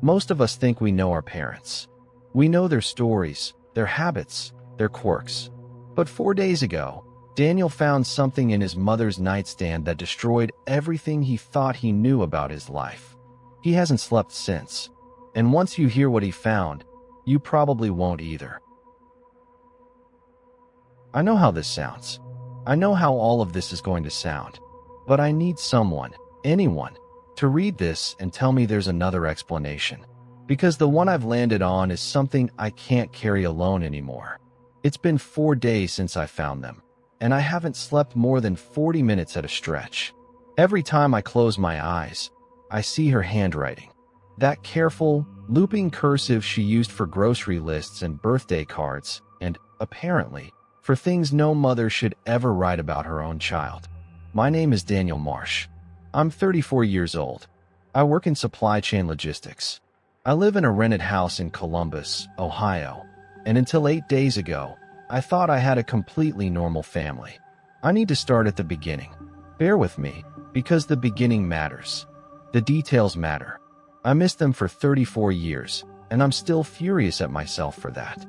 Most of us think we know our parents. We know their stories, their habits, their quirks. But 4 days ago, Daniel found something in his mother's nightstand that destroyed everything he thought he knew about his life. He hasn't slept since. And once you hear what he found, you probably won't either. I know how this sounds. I know how all of this is going to sound. But I need someone, anyone, to read this and tell me there's another explanation. Because the one I've landed on is something I can't carry alone anymore. It's been 4 days since I found them, and I haven't slept more than 40 minutes at a stretch. Every time I close my eyes, I see her handwriting. That careful, looping cursive she used for grocery lists and birthday cards, and, apparently, for things no mother should ever write about her own child. My name is Daniel Marsh. I'm 34 years old. I work in supply chain logistics. I live in a rented house in Columbus, Ohio, and until 8 days ago, I thought I had a completely normal family. I need to start at the beginning. Bear with me, because the beginning matters. The details matter. I missed them for 34 years, and I'm still furious at myself for that.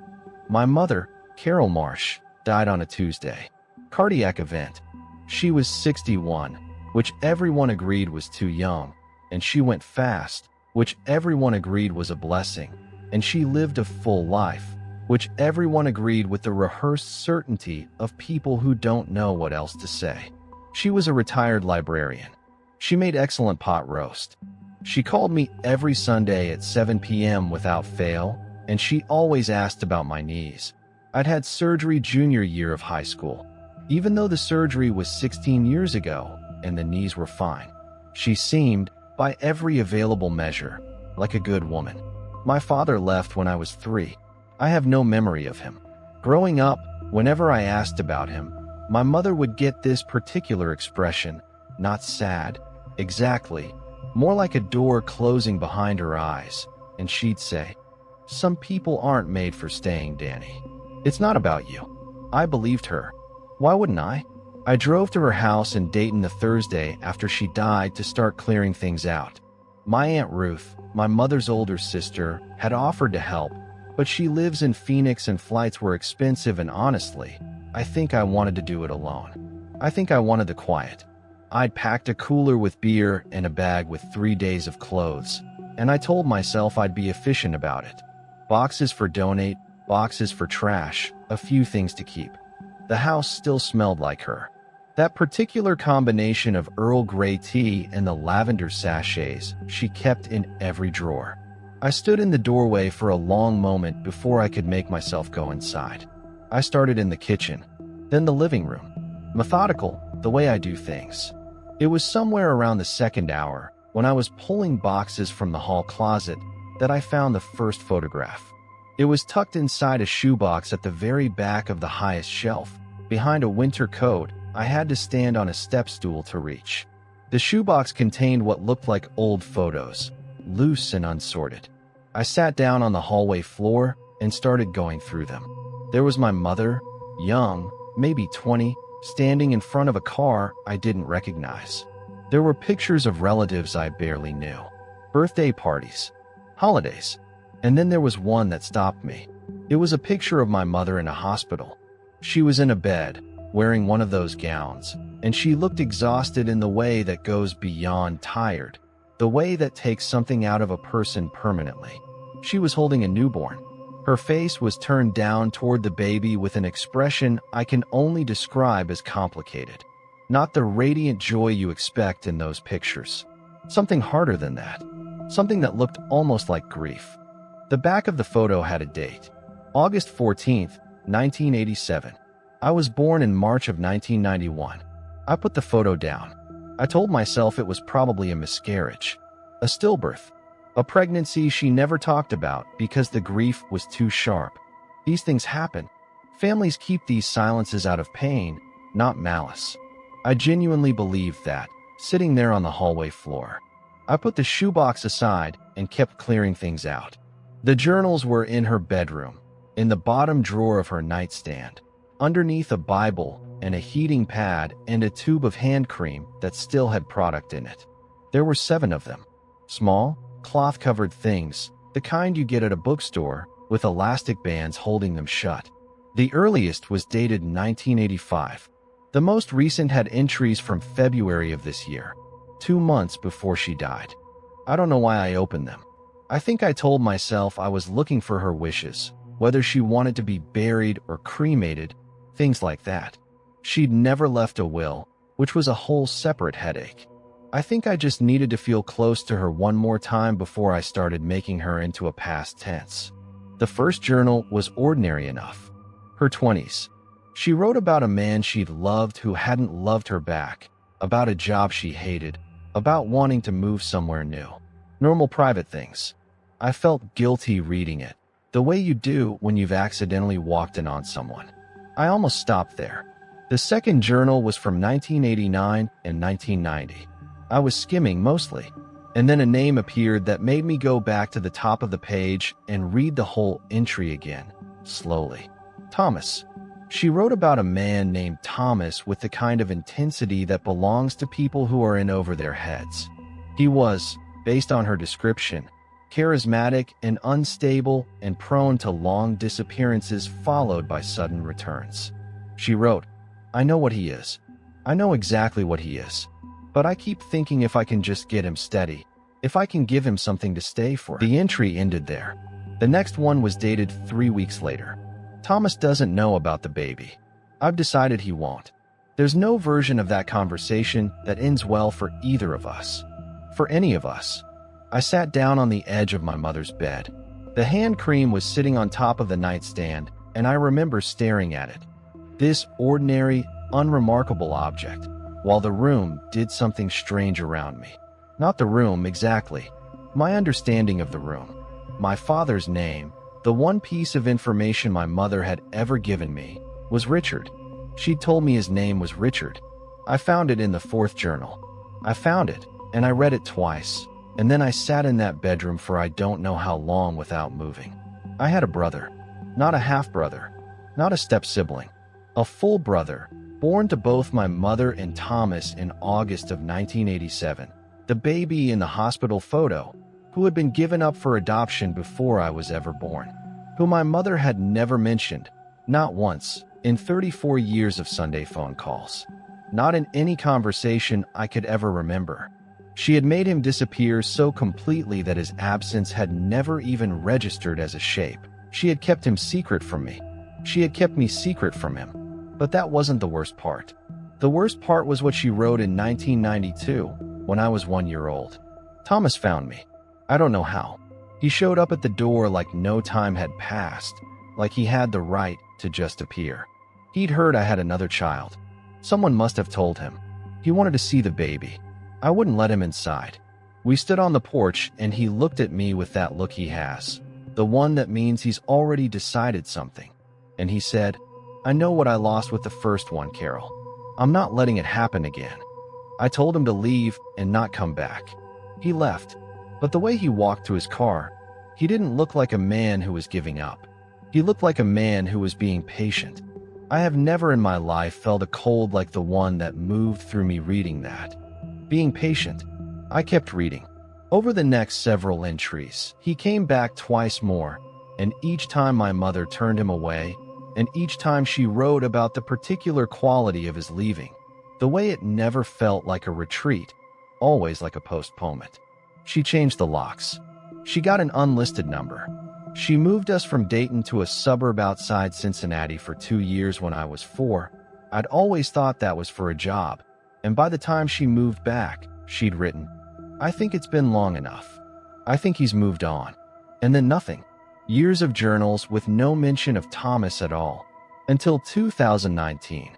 My mother, Carol Marsh, died on a Tuesday. Cardiac event. She was 61, which everyone agreed was too young, and she went fast, which everyone agreed was a blessing, and she lived a full life, which everyone agreed with the rehearsed certainty of people who don't know what else to say. She was a retired librarian. She made excellent pot roast. She called me every Sunday at 7 p.m. without fail, and she always asked about my knees. I'd had surgery junior year of high school, even though the surgery was 16 years ago and the knees were fine. She seemed, by every available measure, like a good woman. My father left when I was 3. I have no memory of him. Growing up, whenever I asked about him, my mother would get this particular expression, not sad, exactly, more like a door closing behind her eyes, and she'd say, "Some people aren't made for staying, Danny. It's not about you." I believed her. Why wouldn't I? I drove to her house in Dayton the Thursday after she died to start clearing things out. My Aunt Ruth, my mother's older sister, had offered to help, but she lives in Phoenix and flights were expensive, and honestly, I think I wanted to do it alone. I think I wanted the quiet. I'd packed a cooler with beer and a bag with 3 days of clothes, and I told myself I'd be efficient about it. Boxes for donate, boxes for trash, a few things to keep. The house still smelled like her. That particular combination of Earl Grey tea and the lavender sachets she kept in every drawer. I stood in the doorway for a long moment before I could make myself go inside. I started in the kitchen, then the living room. Methodical, the way I do things. It was somewhere around the second hour, when I was pulling boxes from the hall closet, that I found the first photograph. It was tucked inside a shoebox at the very back of the highest shelf. Behind a winter coat, I had to stand on a step stool to reach. The shoebox contained what looked like old photos, loose and unsorted. I sat down on the hallway floor and started going through them. There was my mother, young, maybe 20, standing in front of a car I didn't recognize. There were pictures of relatives I barely knew, birthday parties, holidays, and then there was one that stopped me. It was a picture of my mother in a hospital. She was in a bed, wearing one of those gowns, and she looked exhausted in the way that goes beyond tired, the way that takes something out of a person permanently. She was holding a newborn. Her face was turned down toward the baby with an expression I can only describe as complicated. Not the radiant joy you expect in those pictures. Something harder than that. Something that looked almost like grief. The back of the photo had a date. August 14th, 1987. I was born in March of 1991. I put the photo down. I told myself it was probably a miscarriage, a stillbirth, a pregnancy she never talked about because the grief was too sharp. These things happen. Families keep these silences out of pain, not malice. I genuinely believed that, sitting there on the hallway floor. I put the shoebox aside and kept clearing things out. The journals were in her bedroom, in the bottom drawer of her nightstand, underneath a Bible and a heating pad and a tube of hand cream that still had product in it. There were 7 of them. Small, cloth-covered things, the kind you get at a bookstore, with elastic bands holding them shut. The earliest was dated 1985. The most recent had entries from February of this year, 2 months before she died. I don't know why I opened them. I think I told myself I was looking for her wishes, whether she wanted to be buried or cremated, things like that. She'd never left a will, which was a whole separate headache. I think I just needed to feel close to her one more time before I started making her into a past tense. The first journal was ordinary enough. Her 20s. She wrote about a man she'd loved who hadn't loved her back, about a job she hated, about wanting to move somewhere new. Normal private things. I felt guilty reading it, the way you do when you've accidentally walked in on someone. I almost stopped there. The second journal was from 1989 and 1990. I was skimming mostly, and then a name appeared that made me go back to the top of the page and read the whole entry again, slowly. Thomas. She wrote about a man named Thomas with the kind of intensity that belongs to people who are in over their heads. He was, based on her description, charismatic and unstable and prone to long disappearances followed by sudden returns. She wrote, "I know what he is. I know exactly what he is. But I keep thinking if I can just get him steady, if I can give him something to stay for." The entry ended there. The next one was dated 3 weeks later. Thomas doesn't know about the baby. I've decided he won't. There's no version of that conversation that ends well for either of us. For any of us. I sat down on the edge of my mother's bed. The hand cream was sitting on top of the nightstand, and I remember staring at it. This ordinary, unremarkable object, while the room did something strange around me. Not the room exactly. My understanding of the room. My father's name, the one piece of information my mother had ever given me, was Richard. She'd told me his name was Richard. I found it in the fourth journal. I found it, and I read it twice, and then I sat in that bedroom for I don't know how long without moving. I had a brother, not a half-brother, not a step-sibling, a full brother, born to both my mother and Thomas in August of 1987, the baby in the hospital photo, who had been given up for adoption before I was ever born, who my mother had never mentioned, not once, in 34 years of Sunday phone calls, not in any conversation I could ever remember. She had made him disappear so completely that his absence had never even registered as a shape. She had kept him secret from me. She had kept me secret from him. But that wasn't the worst part. The worst part was what she wrote in 1992, when I was 1 year old. Thomas found me. I don't know how. He showed up at the door like no time had passed, like he had the right to just appear. He'd heard I had another child. Someone must have told him. He wanted to see the baby. I wouldn't let him inside. We stood on the porch and he looked at me with that look he has, the one that means he's already decided something. And he said, "I know what I lost with the first one, Carol. I'm not letting it happen again." I told him to leave and not come back. He left, but the way he walked to his car, he didn't look like a man who was giving up. He looked like a man who was being patient. I have never in my life felt a cold like the one that moved through me reading that. Being patient. I kept reading. Over the next several entries, he came back twice more, and each time my mother turned him away, and each time she wrote about the particular quality of his leaving, the way it never felt like a retreat, always like a postponement. She changed the locks. She got an unlisted number. She moved us from Dayton to a suburb outside Cincinnati for 2 years when I was 4. I'd always thought that was for a job, and by the time she moved back, she'd written, "I think it's been long enough. I think he's moved on." And then nothing. Years of journals with no mention of Thomas at all. Until 2019.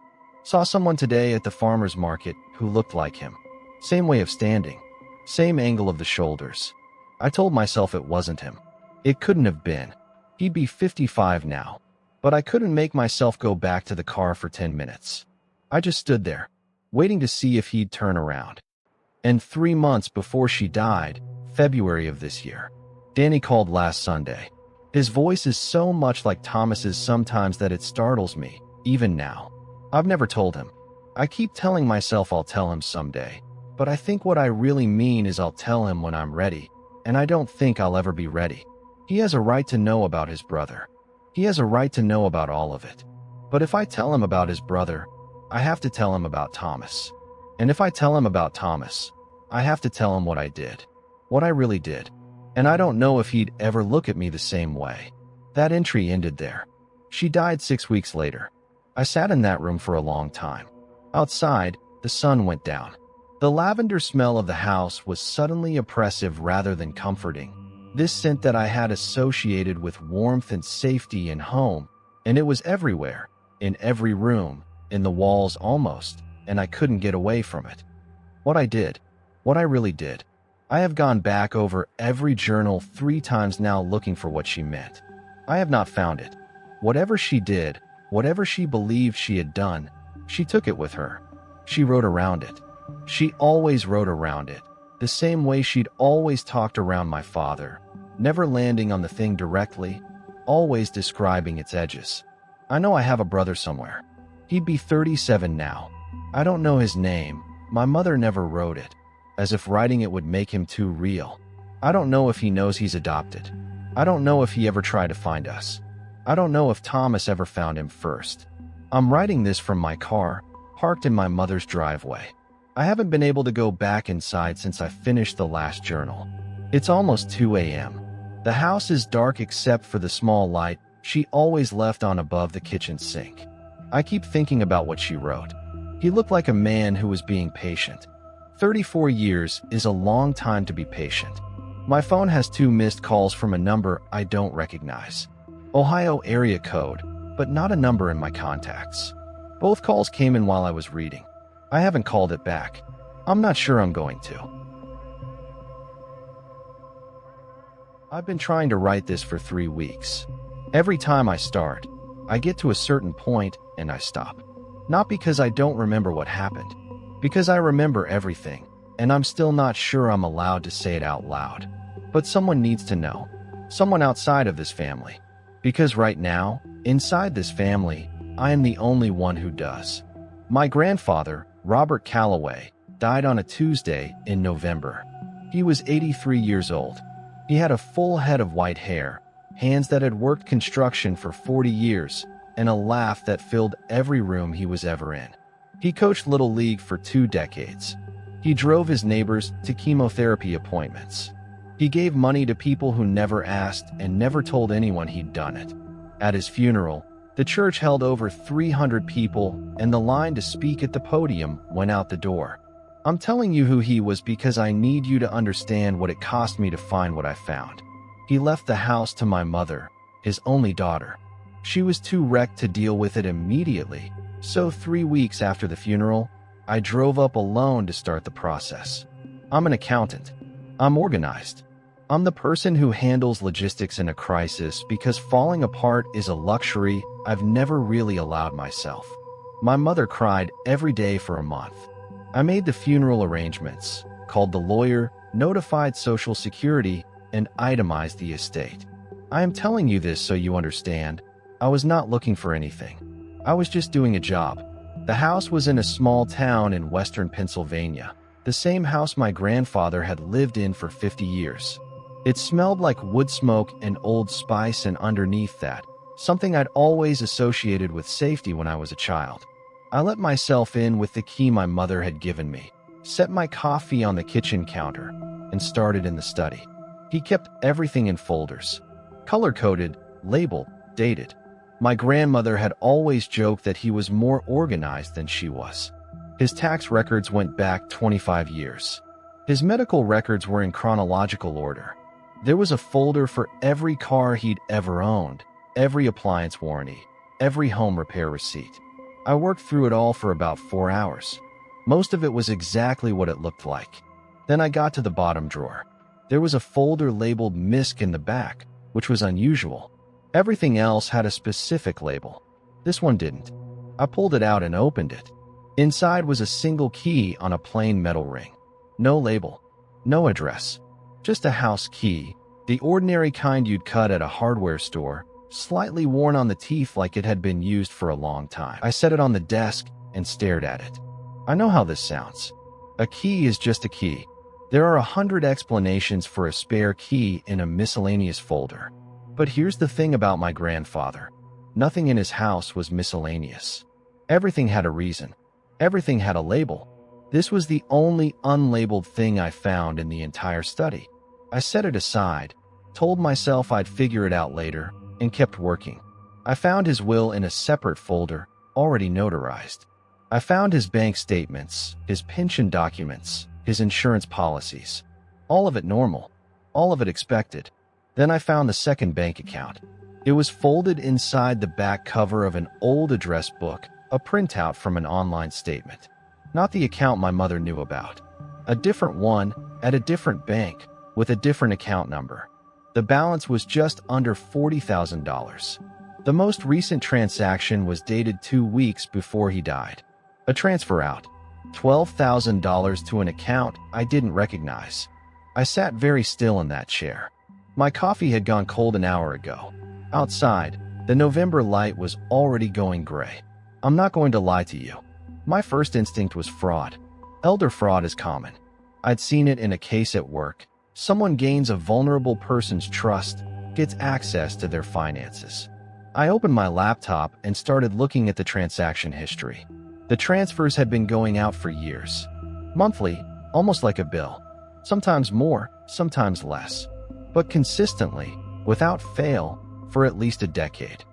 Saw someone today at the farmer's market who looked like him. Same way of standing. Same angle of the shoulders. I told myself it wasn't him. It couldn't have been. He'd be 55 now. But I couldn't make myself go back to the car for 10 minutes. I just stood there, waiting to see if he'd turn around. And 3 months before she died, February of this year, Danny called last Sunday. His voice is so much like Thomas's sometimes that it startles me, even now. I've never told him. I keep telling myself I'll tell him someday, but I think what I really mean is I'll tell him when I'm ready, and I don't think I'll ever be ready. He has a right to know about his brother. He has a right to know about all of it. But if I tell him about his brother, I have to tell him about Thomas. And if I tell him about Thomas, I have to tell him what I did. What I really did. And I don't know if he'd ever look at me the same way. That entry ended there. She died 6 weeks later. I sat in that room for a long time. Outside, the sun went down. The lavender smell of the house was suddenly oppressive rather than comforting. This scent that I had associated with warmth and safety and home, and it was everywhere, in every room, in the walls almost, and I couldn't get away from it. What I did, what I really did. I have gone back over every journal 3 times now looking for what she meant. I have not found it. Whatever she did, whatever she believed she had done, she took it with her. She wrote around it. She always wrote around it, the same way she'd always talked around my father, never landing on the thing directly, always describing its edges. I know I have a brother somewhere. He'd be 37 now. I don't know his name. My mother never wrote it, as if writing it would make him too real. I don't know if he knows he's adopted. I don't know if he ever tried to find us. I don't know if Thomas ever found him first. I'm writing this from my car, parked in my mother's driveway. I haven't been able to go back inside since I finished the last journal. It's almost 2 a.m. The house is dark except for the small light she always left on above the kitchen sink. I keep thinking about what she wrote. He looked like a man who was being patient. 34 years is a long time to be patient. My phone has 2 missed calls from a number I don't recognize. Ohio area code, but not a number in my contacts. Both calls came in while I was reading. I haven't called it back. I'm not sure I'm going to. I've been trying to write this for 3 weeks. Every time I start, I get to a certain point and I stop. Not because I don't remember what happened, because I remember everything, and I'm still not sure I'm allowed to say it out loud. But someone needs to know. Someone outside of this family. Because right now, inside this family, I am the only one who does. My grandfather, Robert Calloway, died on a Tuesday in November. He was 83 years old. He had a full head of white hair, hands that had worked construction for 40 years, and a laugh that filled every room he was ever in. He coached Little League for 2 decades. He drove his neighbors to chemotherapy appointments. He gave money to people who never asked and never told anyone he'd done it. At his funeral, the church held over 300 people, and the line to speak at the podium went out the door. I'm telling you who he was because I need you to understand what it cost me to find what I found. He left the house to my mother, his only daughter. She was too wrecked to deal with it immediately, so 3 weeks after the funeral, I drove up alone to start the process. I'm an accountant. I'm organized. I'm the person who handles logistics in a crisis because falling apart is a luxury I've never really allowed myself. My mother cried every day for a month. I made the funeral arrangements, called the lawyer, notified Social Security, and itemized the estate. I am telling you this so you understand. I was not looking for anything. I was just doing a job. The house was in a small town in western Pennsylvania, the same house my grandfather had lived in for 50 years. It smelled like wood smoke and Old Spice, and underneath that, something I'd always associated with safety when I was a child. I let myself in with the key my mother had given me, set my coffee on the kitchen counter, and started in the study. He kept everything in folders, color-coded, labeled, dated. My grandmother had always joked that he was more organized than she was. His tax records went back 25 years. His medical records were in chronological order. There was a folder for every car he'd ever owned, every appliance warranty, every home repair receipt. I worked through it all for about 4 hours. Most of it was exactly what it looked like. Then I got to the bottom drawer. There was a folder labeled MISC in the back, which was unusual. Everything else had a specific label. This one didn't. I pulled it out and opened it. Inside was a single key on a plain metal ring. No label, no address, just a house key, the ordinary kind you'd cut at a hardware store, slightly worn on the teeth like it had been used for a long time. I set it on the desk and stared at it. I know how this sounds. A key is just a key. There are 100 explanations for a spare key in a miscellaneous folder. But here's the thing about my grandfather. Nothing in his house was miscellaneous. Everything had a reason. Everything had a label. This was the only unlabeled thing I found in the entire study. I set it aside, told myself I'd figure it out later, and kept working. I found his will in a separate folder, already notarized. I found his bank statements, his pension documents, his insurance policies. All of it normal, all of it expected. Then I found the second bank account. It was folded inside the back cover of an old address book, a printout from an online statement. Not the account my mother knew about. A different one, at a different bank, with a different account number. The balance was just under $40,000. The most recent transaction was dated 2 weeks before he died. A transfer out. $12,000 to an account I didn't recognize. I sat very still in that chair. My coffee had gone cold an hour ago. Outside, the November light was already going gray. I'm not going to lie to you. My first instinct was fraud. Elder fraud is common. I'd seen it in a case at work. Someone gains a vulnerable person's trust, gets access to their finances. I opened my laptop and started looking at the transaction history. The transfers had been going out for years. Monthly, almost like a bill. Sometimes more, sometimes less. But consistently, without fail, for at least a decade.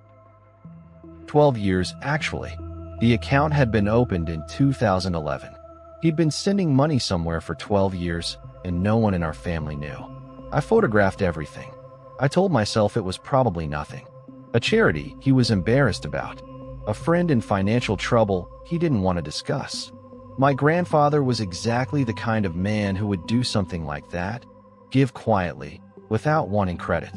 12 years, actually. The account had been opened in 2011. He'd been sending money somewhere for 12 years, and no one in our family knew. I photographed everything. I told myself it was probably nothing. A charity he was embarrassed about. A friend in financial trouble he didn't want to discuss. My grandfather was exactly the kind of man who would do something like that, give quietly, without wanting credit.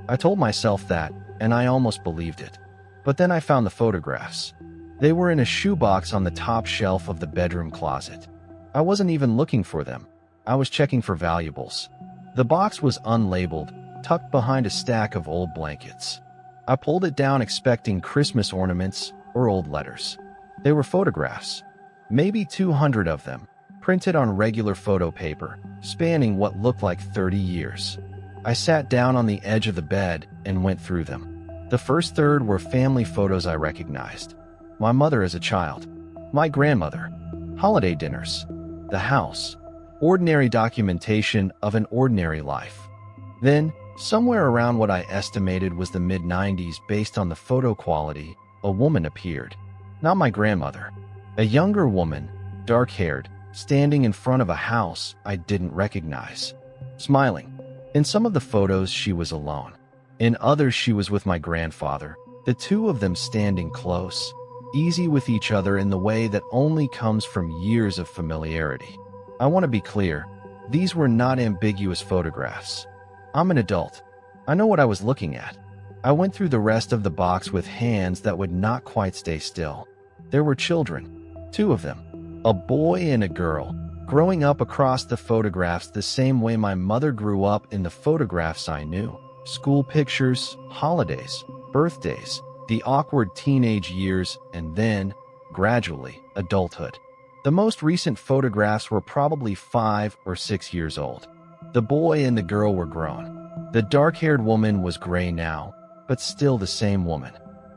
I told myself that, and I almost believed it. But then I found the photographs. They were in a shoebox on the top shelf of the bedroom closet. I wasn't even looking for them. I was checking for valuables. The box was unlabeled, tucked behind a stack of old blankets. I pulled it down expecting Christmas ornaments or old letters. They were photographs, maybe 200 of them, printed on regular photo paper, spanning what looked like 30 years. I sat down on the edge of the bed and went through them. The first third were family photos I recognized. My mother as a child, my grandmother, holiday dinners, the house, ordinary documentation of an ordinary life. Then, somewhere around what I estimated was the mid-90s based on the photo quality, a woman appeared. Not my grandmother. A younger woman, dark-haired, standing in front of a house I didn't recognize. Smiling. In some of the photos she was alone. In others she was with my grandfather, the two of them standing close, easy with each other in the way that only comes from years of familiarity. I want to be clear, these were not ambiguous photographs. I'm an adult. I know what I was looking at. I went through the rest of the box with hands that would not quite stay still. There were children, 2 of them, a boy and a girl, growing up across the photographs the same way my mother grew up in the photographs I knew. School pictures, holidays, birthdays, the awkward teenage years, and then, gradually, adulthood. The most recent photographs were probably 5 or 6 years old. The boy and the girl were grown. The dark-haired woman was gray now, but still the same woman.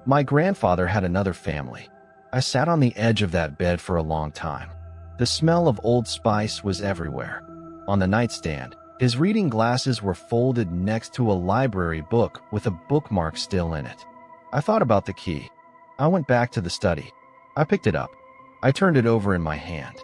My grandfather had another family. I sat on the edge of that bed for a long time. The smell of Old Spice was everywhere. On the nightstand, his reading glasses were folded next to a library book with a bookmark still in it. I thought about the key. I went back to the study. I picked it up. I turned it over in my hand.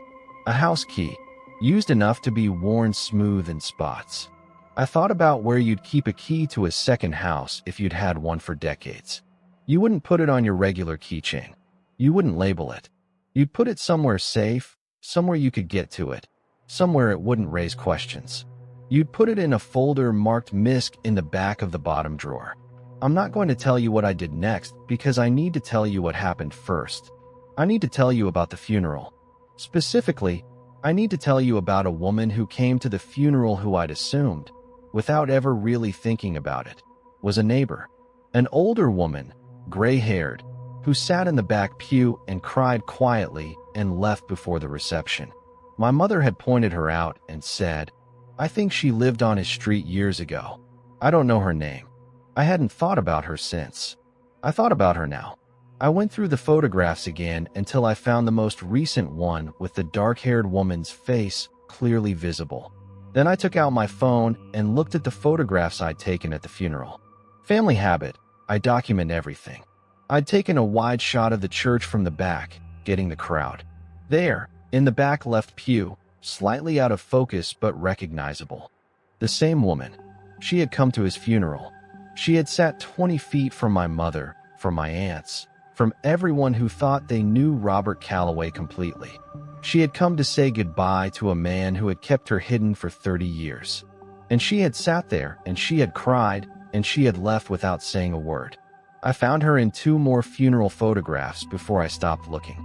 A house key, used enough to be worn smooth in spots. I thought about where you'd keep a key to a second house if you'd had one for decades. You wouldn't put it on your regular keychain. You wouldn't label it. You'd put it somewhere safe, somewhere you could get to it, somewhere it wouldn't raise questions. You'd put it in a folder marked MISC in the back of the bottom drawer. I'm not going to tell you what I did next because I need to tell you what happened first. I need to tell you about the funeral. Specifically, I need to tell you about a woman who came to the funeral who I'd assumed, without ever really thinking about it, was a neighbor. An older woman, gray-haired, who sat in the back pew and cried quietly and left before the reception. My mother had pointed her out and said, I think she lived on his street years ago. I don't know her name. I hadn't thought about her since. I thought about her now. I went through the photographs again until I found the most recent one with the dark-haired woman's face clearly visible. Then I took out my phone and looked at the photographs I'd taken at the funeral. Family habit, I document everything. I'd taken a wide shot of the church from the back, getting the crowd. There, in the back left pew, slightly out of focus but recognizable. The same woman. She had come to his funeral. She had sat 20 feet from my mother, from my aunts, from everyone who thought they knew Robert Calloway completely. She had come to say goodbye to a man who had kept her hidden for 30 years. And she had sat there, and she had cried, and she had left without saying a word. I found her in 2 more funeral photographs before I stopped looking.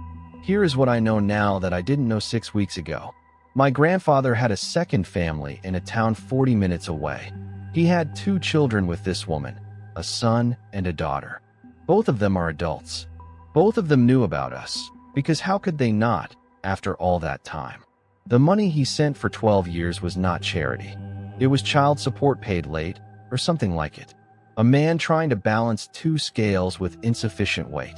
Here is what I know now that I didn't know 6 weeks ago. My grandfather had a second family in a town 40 minutes away. He had 2 children with this woman, a son and a daughter. Both of them are adults. Both of them knew about us, because how could they not, after all that time? The money he sent for 12 years was not charity. It was child support paid late, or something like it. A man trying to balance 2 scales with insufficient weight.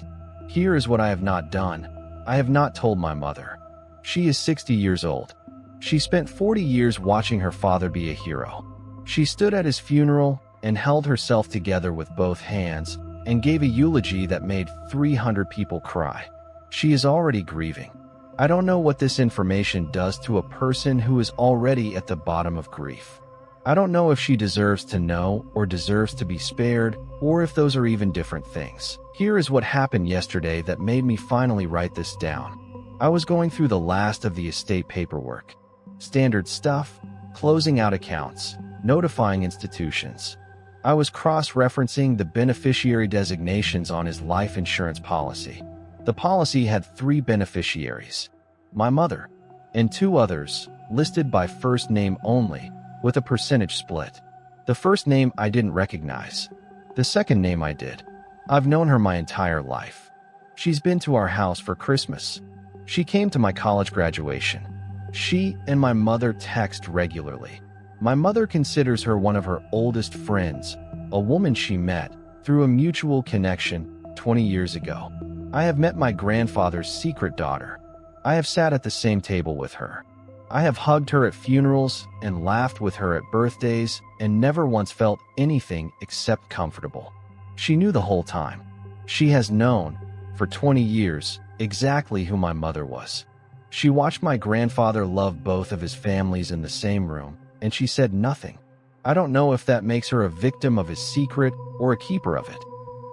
Here is what I have not done. I have not told my mother. She is 60 years old. She spent 40 years watching her father be a hero. She stood at his funeral and held herself together with both hands and gave a eulogy that made 300 people cry. She is already grieving. I don't know what this information does to a person who is already at the bottom of grief. I don't know if she deserves to know or deserves to be spared, or if those are even different things. Here is what happened yesterday that made me finally write this down. I was going through the last of the estate paperwork. Standard stuff, closing out accounts, notifying institutions. I was cross-referencing the beneficiary designations on his life insurance policy. The policy had 3 beneficiaries, my mother, and 2 others, listed by first name only, with a percentage split. The first name I didn't recognize. The second name I did. I've known her my entire life. She's been to our house for Christmas. She came to my college graduation. She and my mother text regularly. My mother considers her one of her oldest friends, a woman she met through a mutual connection 20 years ago. I have met my grandfather's secret daughter. I have sat at the same table with her. I have hugged her at funerals and laughed with her at birthdays and never once felt anything except comfortable. She knew the whole time. She has known, for 20 years, exactly who my mother was. She watched my grandfather love both of his families in the same room, and she said nothing. I don't know if that makes her a victim of his secret or a keeper of it.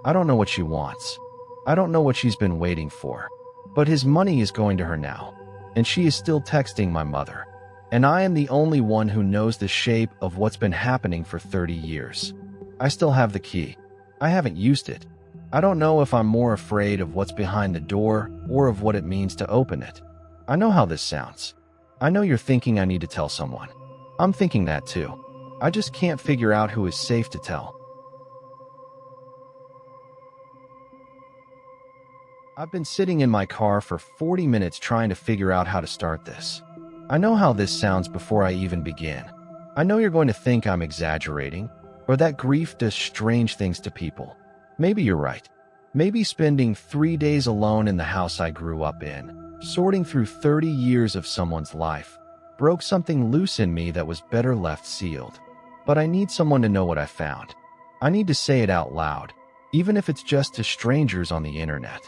I don't know what she wants. I don't know what she's been waiting for. But his money is going to her now, and she is still texting my mother. And I am the only one who knows the shape of what's been happening for 30 years. I still have the key. I haven't used it. I don't know if I'm more afraid of what's behind the door or of what it means to open it. I know how this sounds. I know you're thinking I need to tell someone. I'm thinking that too. I just can't figure out who is safe to tell. I've been sitting in my car for 40 minutes trying to figure out how to start this. I know how this sounds before I even begin. I know you're going to think I'm exaggerating, or that grief does strange things to people. Maybe you're right. Maybe spending 3 days alone in the house I grew up in, sorting through 30 years of someone's life, broke something loose in me that was better left sealed. But I need someone to know what I found. I need to say it out loud, even if it's just to strangers on the internet.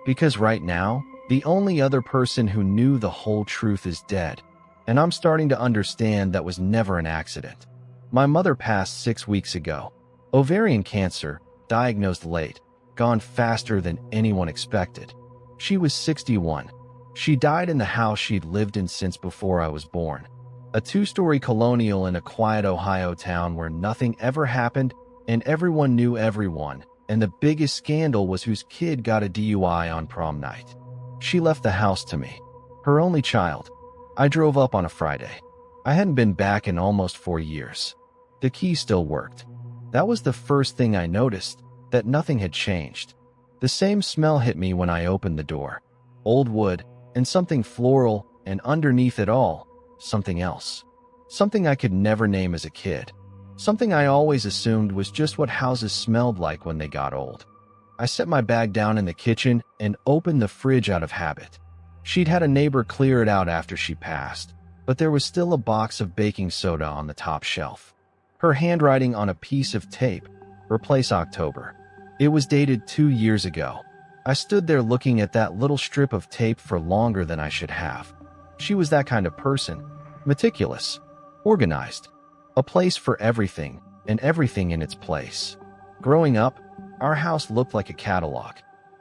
Because right now, the only other person who knew the whole truth is dead, and I'm starting to understand that was never an accident. My mother passed 6 weeks ago. Ovarian cancer, diagnosed late, gone faster than anyone expected. She was 61. She died in the house she'd lived in since before I was born. A 2-story colonial in a quiet Ohio town where nothing ever happened and everyone knew everyone, and the biggest scandal was whose kid got a DUI on prom night. She left the house to me, her only child. I drove up on a Friday. I hadn't been back in almost 4 years. The key still worked. That was the first thing I noticed, that nothing had changed. The same smell hit me when I opened the door. Old wood, and something floral, and underneath it all, something else. something I could never name as a kid, something I always assumed was just what houses smelled like when they got old. I set my bag down in the kitchen and opened the fridge out of habit. She'd had a neighbor clear it out after she passed, but there was still a box of baking soda on the top shelf. Her handwriting on a piece of tape, replace October. It was dated 2 years ago. I stood there looking at that little strip of tape for longer than I should have. She was that kind of person, meticulous, organized, a place for everything and everything in its place. Growing up, our house looked like a catalog.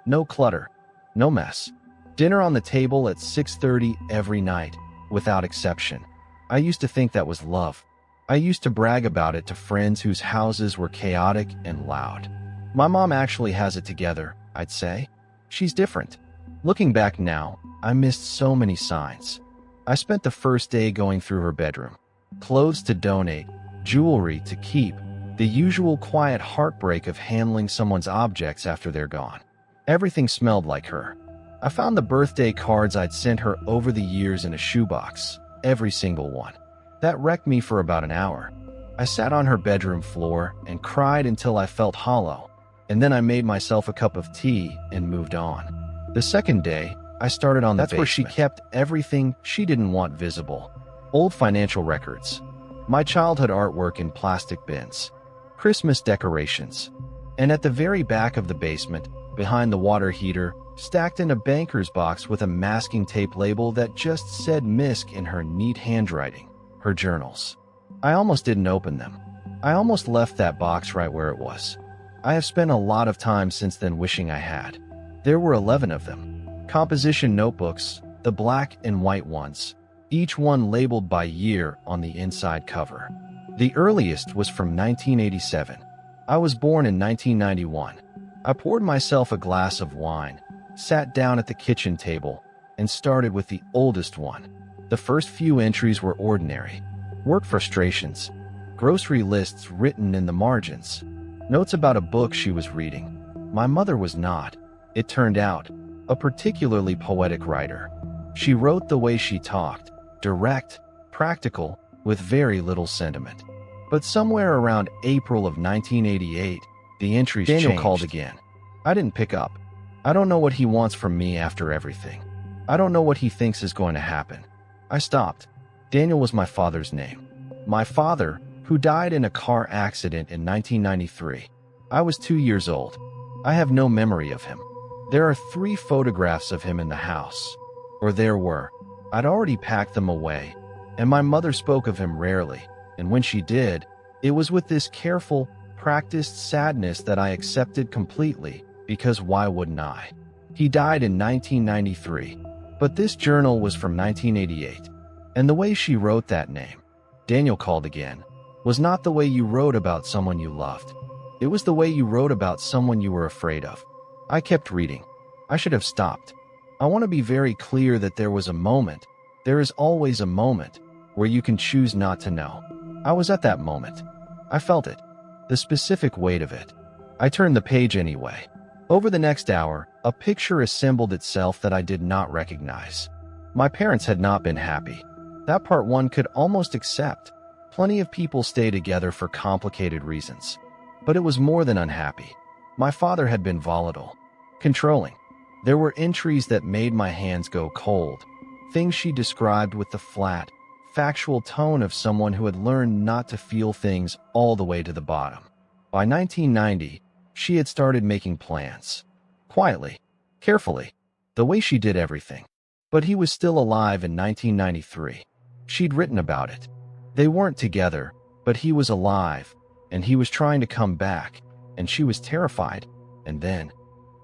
No clutter, no mess. Dinner on the table at 6:30 every night, without exception. I used to think that was love. I used to brag about it to friends whose houses were chaotic and loud. My mom actually has it together, I'd say. She's different. Looking back now, I missed so many signs. I spent the first day going through her bedroom. Clothes to donate, jewelry to keep, the usual quiet heartbreak of handling someone's objects after they're gone. Everything smelled like her. I found the birthday cards I'd sent her over the years in a shoebox, every single one. That wrecked me for about an hour. I sat on her bedroom floor and cried until I felt hollow, and then I made myself a cup of tea and moved on. The second day, I started on the basement. That's where she kept everything she didn't want visible. Old financial records, my childhood artwork in plastic bins, Christmas decorations, and at the very back of the basement, behind the water heater, stacked in a banker's box with a masking tape label that just said MISC in her neat handwriting, her journals. I almost didn't open them. I almost left that box right where it was. I have spent a lot of time since then wishing I had. There were 11 of them. Composition notebooks, the black and white ones, each one labeled by year on the inside cover. The earliest was from 1987. I was born in 1991. I poured myself a glass of wine, sat down at the kitchen table, and started with the oldest one. The first few entries were ordinary. Work frustrations, grocery lists written in the margins, notes about a book she was reading. My mother was not, it turned out, a particularly poetic writer. She wrote the way she talked, direct, practical, with very little sentiment. But somewhere around April of 1988, the entries changed. Daniel called again. I didn't pick up. I don't know what he wants from me after everything. I don't know what he thinks is going to happen. I stopped. Daniel was my father's name. My father, who died in a car accident in 1993. I was 2 years old. I have no memory of him. There are 3 photographs of him in the house. Or there were. I'd already packed them away, and my mother spoke of him rarely, and when she did, it was with this careful, practiced sadness that I accepted completely, because why wouldn't I? He died in 1993, but this journal was from 1988, and the way she wrote that name, Daniel called again, was not the way you wrote about someone you loved. It was the way you wrote about someone you were afraid of. I kept reading. I should have stopped. I want to be very clear that there was a moment, there is always a moment, where you can choose not to know. I was at that moment. I felt it. The specific weight of it. I turned the page anyway. Over the next hour, a picture assembled itself that I did not recognize. My parents had not been happy. That part one could almost accept. Plenty of people stay together for complicated reasons. But it was more than unhappy. My father had been volatile, controlling. There were entries that made my hands go cold, things she described with the flat, factual tone of someone who had learned not to feel things all the way to the bottom. By 1990, she had started making plans. Quietly, carefully, the way she did everything. But he was still alive in 1993. She'd written about it. They weren't together, but he was alive, and he was trying to come back, and she was terrified. And then,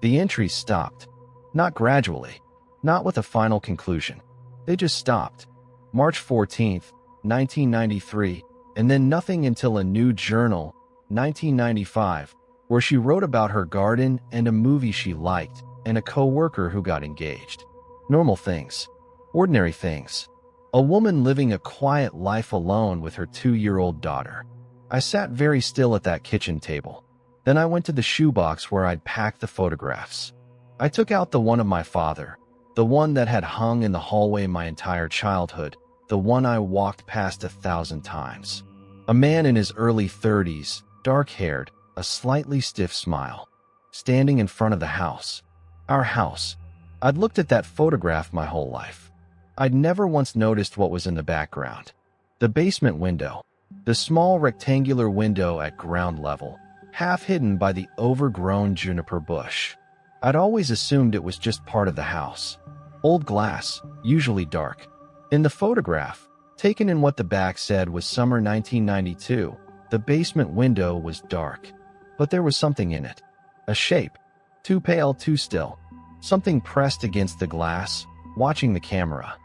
the entries stopped. Not gradually, not with a final conclusion. They just stopped. March 14th, 1993, and then nothing until a new journal, 1995, where she wrote about her garden and a movie she liked and a co-worker who got engaged. Normal things. Ordinary things. A woman living a quiet life alone with her 2-year-old daughter. I sat very still at that kitchen table. Then I went to the shoebox where I'd packed the photographs. I took out the one of my father, the one that had hung in the hallway my entire childhood, the one I walked past 1,000 times. A man in his early 30s, dark-haired, a slightly stiff smile, standing in front of the house. Our house. I'd looked at that photograph my whole life. I'd never once noticed what was in the background. The basement window. The small rectangular window at ground level, half hidden by the overgrown juniper bush. I'd always assumed it was just part of the house. Old glass, usually dark. In the photograph, taken in what the back said was summer 1992, the basement window was dark. But there was something in it. A shape. Too pale, too still. Something pressed against the glass, watching the camera.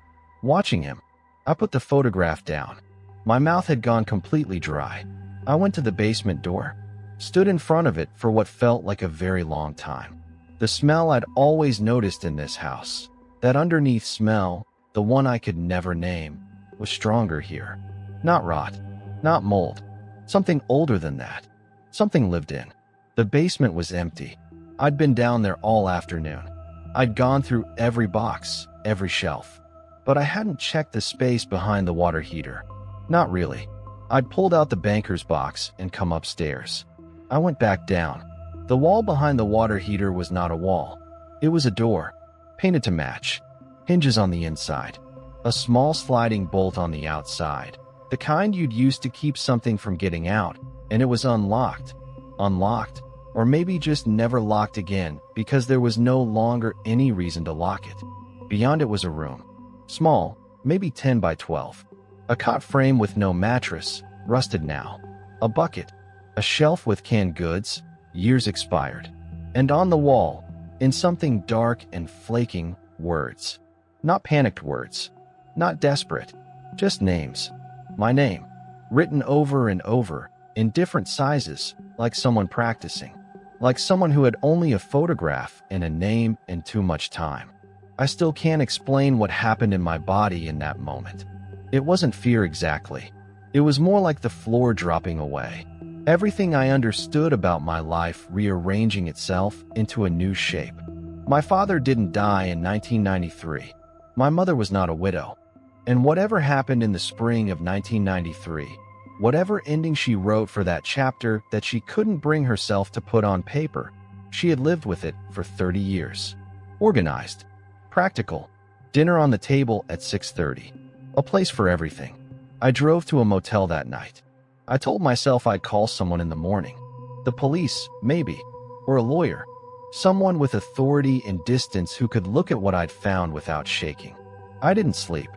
Watching him. I put the photograph down. My mouth had gone completely dry. I went to the basement door. Stood in front of it for what felt like a very long time. The smell I'd always noticed in this house. That underneath smell, the one I could never name, was stronger here. Not rot. Not mold. Something older than that. Something lived in. The basement was empty. I'd been down there all afternoon. I'd gone through every box, every shelf. But I hadn't checked the space behind the water heater. Not really. I'd pulled out the banker's box and come upstairs. I went back down. The wall behind the water heater was not a wall. It was a door, painted to match. Hinges on the inside. A small sliding bolt on the outside. The kind you'd use to keep something from getting out, and it was unlocked. Unlocked, or maybe just never locked again because there was no longer any reason to lock it. Beyond it was a room. Small, maybe 10 by 12. A cot frame with no mattress, rusted now. A bucket. A shelf with canned goods, years expired. And on the wall, in something dark and flaking, words. Not panicked words. Not desperate. Just names. My name. Written over and over, in different sizes, like someone practicing. Like someone who had only a photograph and a name and too much time. I still can't explain what happened in my body in that moment. It wasn't fear exactly. It was more like the floor dropping away. Everything I understood about my life rearranging itself into a new shape. My father didn't die in 1993. My mother was not a widow. And whatever happened in the spring of 1993, whatever ending she wrote for that chapter that she couldn't bring herself to put on paper, she had lived with it for 30 years. Organized. Practical. Dinner on the table at 6:30. A place for everything. I drove to a motel that night. I told myself I'd call someone in the morning. The police, maybe. Or a lawyer. Someone with authority and distance who could look at what I'd found without shaking. I didn't sleep.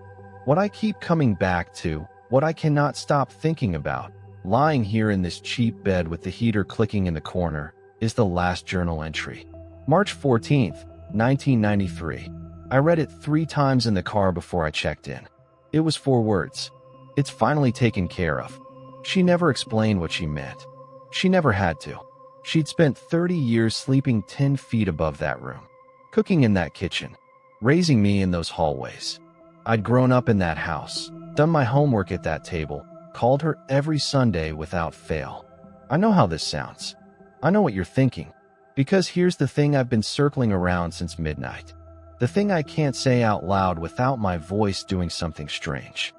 What I keep coming back to, what I cannot stop thinking about, lying here in this cheap bed with the heater clicking in the corner, is the last journal entry. March 14th, 1993. I read it 3 times in the car before I checked in. It was 4 words. It's finally taken care of. She never explained what she meant. She never had to. She'd spent 30 years sleeping 10 feet above that room, cooking in that kitchen, raising me in those hallways. I'd grown up in that house, done my homework at that table, called her every Sunday without fail. I know how this sounds. I know what you're thinking. Because here's the thing I've been circling around since midnight. The thing I can't say out loud without my voice doing something strange.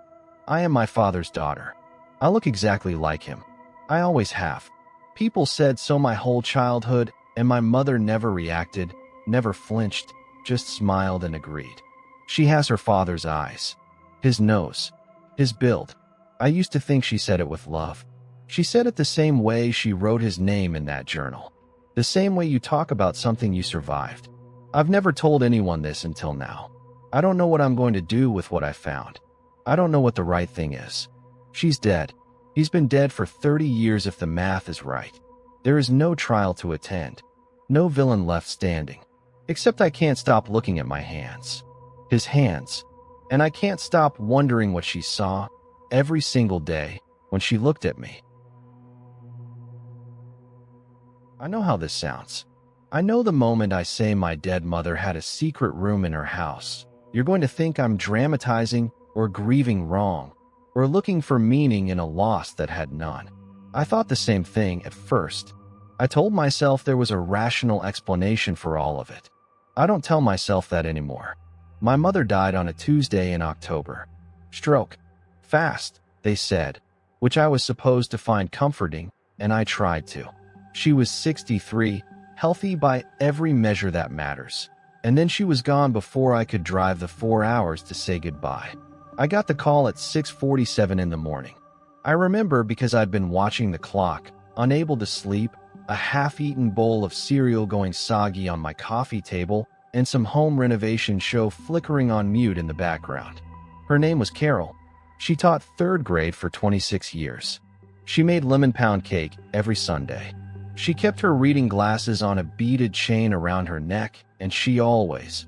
I am my father's daughter. I look exactly like him. I always have. People said so my whole childhood, and my mother never reacted, never flinched, just smiled and agreed. She has her father's eyes. His nose. His build. I used to think she said it with love. She said it the same way she wrote his name in that journal. The same way you talk about something you survived. I've never told anyone this until now. I don't know what I'm going to do with what I found. I don't know what the right thing is. She's dead. He's been dead for 30 years if the math is right. There is no trial to attend. No villain left standing. Except I can't stop looking at my hands. His hands. And I can't stop wondering what she saw every single day when she looked at me. I know how this sounds. I know the moment I say my dead mother had a secret room in her house, you're going to think I'm dramatizing or grieving wrong, or looking for meaning in a loss that had none. I thought the same thing at first. I told myself there was a rational explanation for all of it. I don't tell myself that anymore. My mother died on a Tuesday in October. Stroke. Fast, they said, which I was supposed to find comforting, and I tried to. She was 63, healthy by every measure that matters. And then she was gone before I could drive the 4 hours to say goodbye. I got the call at 6:47 in the morning. I remember because I'd been watching the clock, unable to sleep, a half-eaten bowl of cereal going soggy on my coffee table, and some home renovation show flickering on mute in the background. Her name was Carol. She taught 3rd grade for 26 years. She made lemon pound cake every Sunday. She kept her reading glasses on a beaded chain around her neck, and she always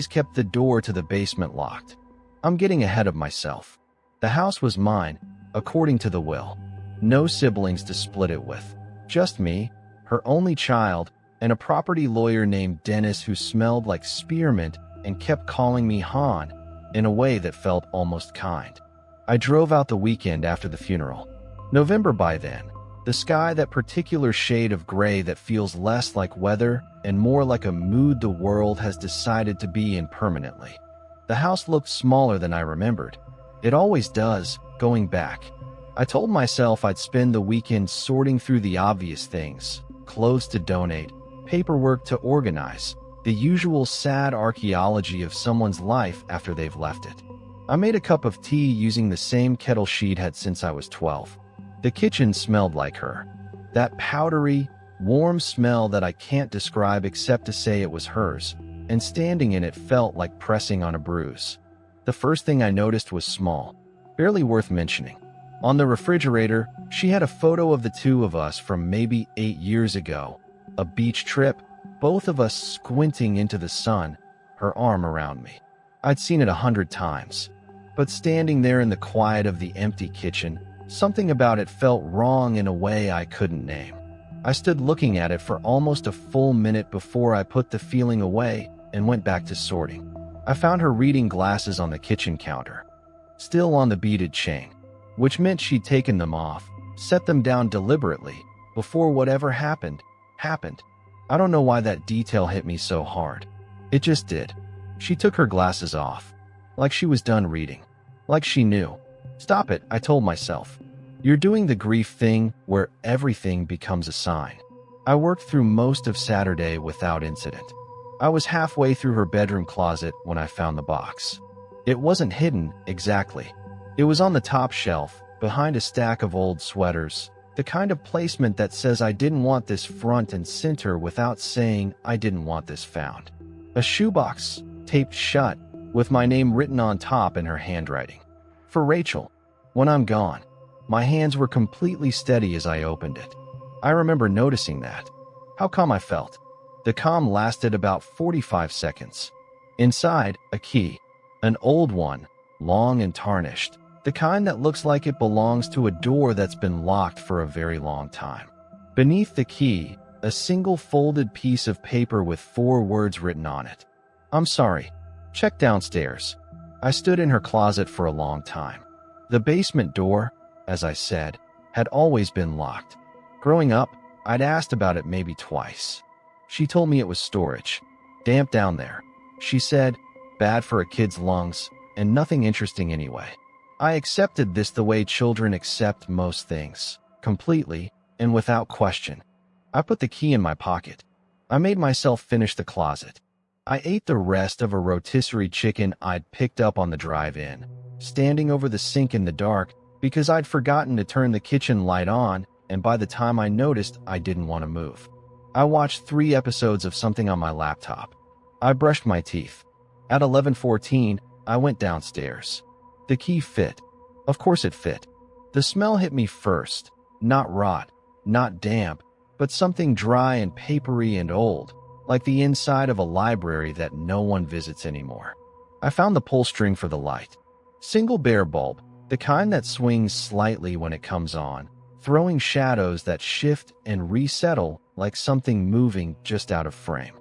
kept the door to the basement locked. I'm getting ahead of myself. The house was mine, according to the will. No siblings to split it with. Just me, her only child, and a property lawyer named Dennis who smelled like spearmint and kept calling me Han in a way that felt almost kind. I drove out the weekend after the funeral. November by then. The sky, that particular shade of gray that feels less like weather and more like a mood the world has decided to be in permanently. The house looked smaller than I remembered. It always does, going back. I told myself I'd spend the weekend sorting through the obvious things, clothes to donate, paperwork to organize, the usual sad archaeology of someone's life after they've left it. I made a cup of tea using the same kettle she'd had since I was 12. The kitchen smelled like her. That powdery, warm smell that I can't describe except to say it was hers, and standing in it felt like pressing on a bruise. The first thing I noticed was small, barely worth mentioning. On the refrigerator, she had a photo of the two of us from maybe 8 years ago, a beach trip, both of us squinting into the sun, her arm around me. I'd seen it 100 times, but standing there in the quiet of the empty kitchen, something about it felt wrong in a way I couldn't name. I stood looking at it for almost a full minute before I put the feeling away and went back to sorting. I found her reading glasses on the kitchen counter, still on the beaded chain, which meant she'd taken them off, set them down deliberately, before whatever happened. I don't know why that detail hit me so hard. It just did. She took her glasses off, like she was done reading, like she knew. Stop it, I told myself. You're doing the grief thing where everything becomes a sign. I worked through most of Saturday without incident. I was halfway through her bedroom closet when I found the box. It wasn't hidden, exactly. It was on the top shelf, behind a stack of old sweaters, the kind of placement that says I didn't want this front and center without saying I didn't want this found. A shoebox, taped shut, with my name written on top in her handwriting. For Rachel. When I'm gone. My hands were completely steady as I opened it. I remember noticing that. How calm I felt. The calm lasted about 45 seconds. Inside, a key. An old one, long and tarnished. The kind that looks like it belongs to a door that's been locked for a very long time. Beneath the key, a single folded piece of paper with 4 words written on it. I'm sorry. Check downstairs. I stood in her closet for a long time. The basement door, as I said, had always been locked. Growing up, I'd asked about it maybe twice. She told me it was storage. Damp down there. She said, bad for a kid's lungs, and nothing interesting anyway. I accepted this the way children accept most things, completely and without question. I put the key in my pocket. I made myself finish the closet. I ate the rest of a rotisserie chicken I'd picked up on the drive-in, standing over the sink in the dark because I'd forgotten to turn the kitchen light on, and by the time I noticed, I didn't want to move. I watched 3 episodes of something on my laptop. I brushed my teeth. At 11:14, I went downstairs. The key fit. Of course it fit. The smell hit me first. Not rot, not damp, but something dry and papery and old, like the inside of a library that no one visits anymore. I found the pull string for the light. Single bare bulb, the kind that swings slightly when it comes on, throwing shadows that shift and resettle like something moving just out of frame.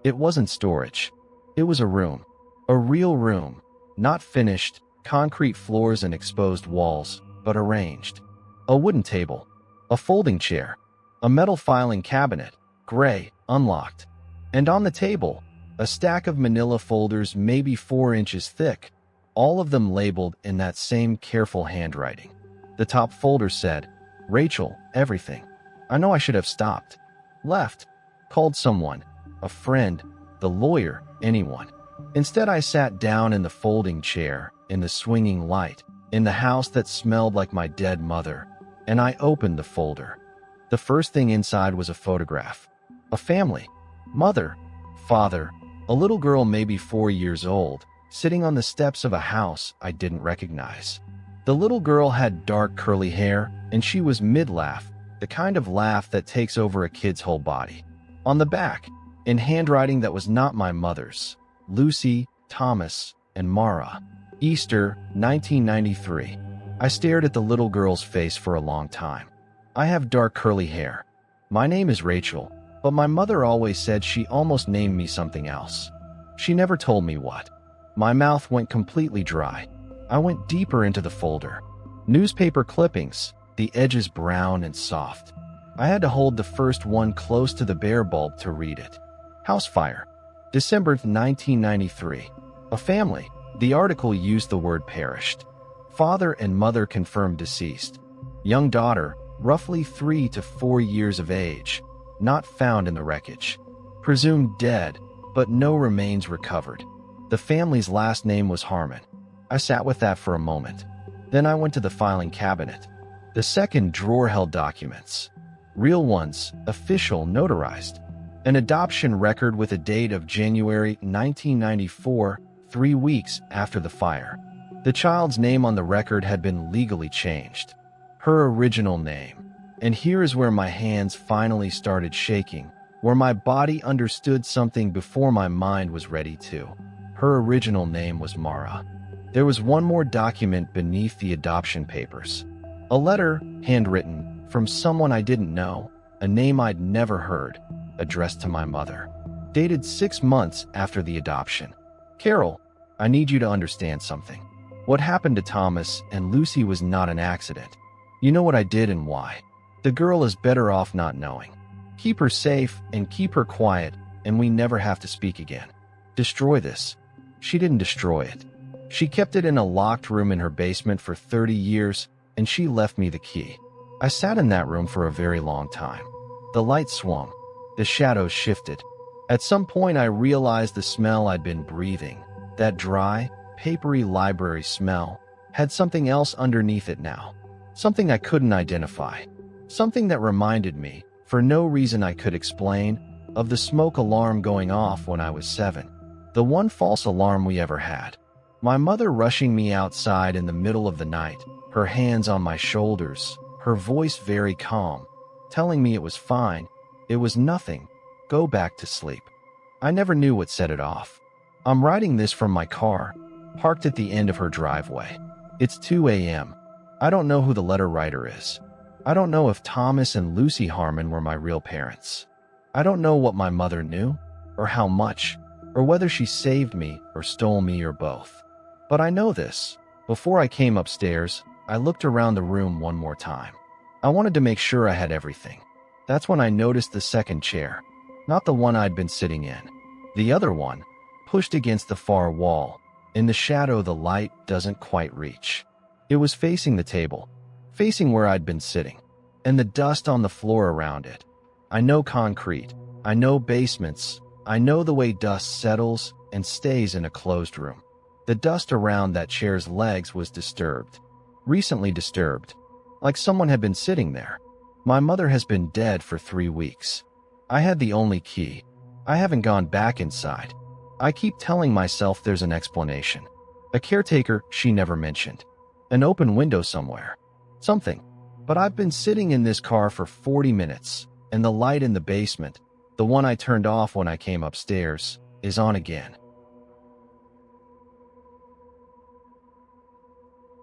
It wasn't storage. It was a room. A real room. Not finished, concrete floors and exposed walls, but arranged. A wooden table. A folding chair. A metal filing cabinet, gray, unlocked. And on the table, a stack of manila folders maybe 4 inches thick. all of them labeled in that same careful handwriting. The top folder said, "Rachel, everything." I know I should have stopped, left, called someone, a friend, the lawyer, anyone. Instead, I sat down in the folding chair, in the swinging light, in the house that smelled like my dead mother, and I opened the folder. The first thing inside was a photograph. A family. Mother, father, a little girl maybe 4 years old, sitting on the steps of a house I didn't recognize. The little girl had dark curly hair, and she was mid-laugh, the kind of laugh that takes over a kid's whole body. On the back, in handwriting that was not my mother's, Lucy, Thomas, and Mara. Easter, 1993. I stared at the little girl's face for a long time. I have dark curly hair. My name is Rachel, but my mother always said she almost named me something else. She never told me what. My mouth went completely dry. I went deeper into the folder. Newspaper clippings, the edges brown and soft. I had to hold the first one close to the bare bulb to read it. House fire. December 1993. A family. The article used the word perished. Father and mother confirmed deceased. Young daughter, roughly 3 to 4 years of age, not found in the wreckage. Presumed dead, but no remains recovered. The family's last name was Harmon. I sat with that for a moment. Then I went to the filing cabinet. The second drawer held documents. Real ones, official, notarized. An adoption record with a date of January 1994, 3 weeks after the fire. The child's name on the record had been legally changed. Her original name. And here is where my hands finally started shaking, where my body understood something before my mind was ready to. Her original name was Mara. There was one more document beneath the adoption papers. A letter, handwritten, from someone I didn't know, a name I'd never heard, addressed to my mother. Dated 6 months after the adoption. Carol, I need you to understand something. What happened to Thomas and Lucy was not an accident. You know what I did and why. The girl is better off not knowing. Keep her safe and keep her quiet, and we never have to speak again. Destroy this. She didn't destroy it. She kept it in a locked room in her basement for 30 years, and she left me the key. I sat in that room for a very long time. The light swung. The shadows shifted. At some point, I realized the smell I'd been breathing, that dry, papery library smell, had something else underneath it now. Something I couldn't identify. Something that reminded me, for no reason I could explain, of the smoke alarm going off when I was 7. The one false alarm we ever had. My mother rushing me outside in the middle of the night, her hands on my shoulders, her voice very calm, telling me it was fine, it was nothing, go back to sleep. I never knew what set it off. I'm writing this from my car, parked at the end of her driveway. It's 2 a.m. I don't know who the letter writer is. I don't know if Thomas and Lucy Harmon were my real parents. I don't know what my mother knew, or how much, or whether she saved me or stole me or both. But I know this. Before I came upstairs, I looked around the room one more time. I wanted to make sure I had everything. That's when I noticed the second chair, not the one I'd been sitting in. The other one, pushed against the far wall. In the shadow, the light doesn't quite reach. It was facing the table, facing where I'd been sitting, and the dust on the floor around it. I know concrete. I know basements. I know the way dust settles and stays in a closed room. The dust around that chair's legs was disturbed. Recently disturbed. Like someone had been sitting there. My mother has been dead for 3 weeks. I had the only key. I haven't gone back inside. I keep telling myself there's an explanation. A caretaker she never mentioned. An open window somewhere. Something. But I've been sitting in this car for 40 minutes, and the light in the basement, the one I turned off when I came upstairs, is on again.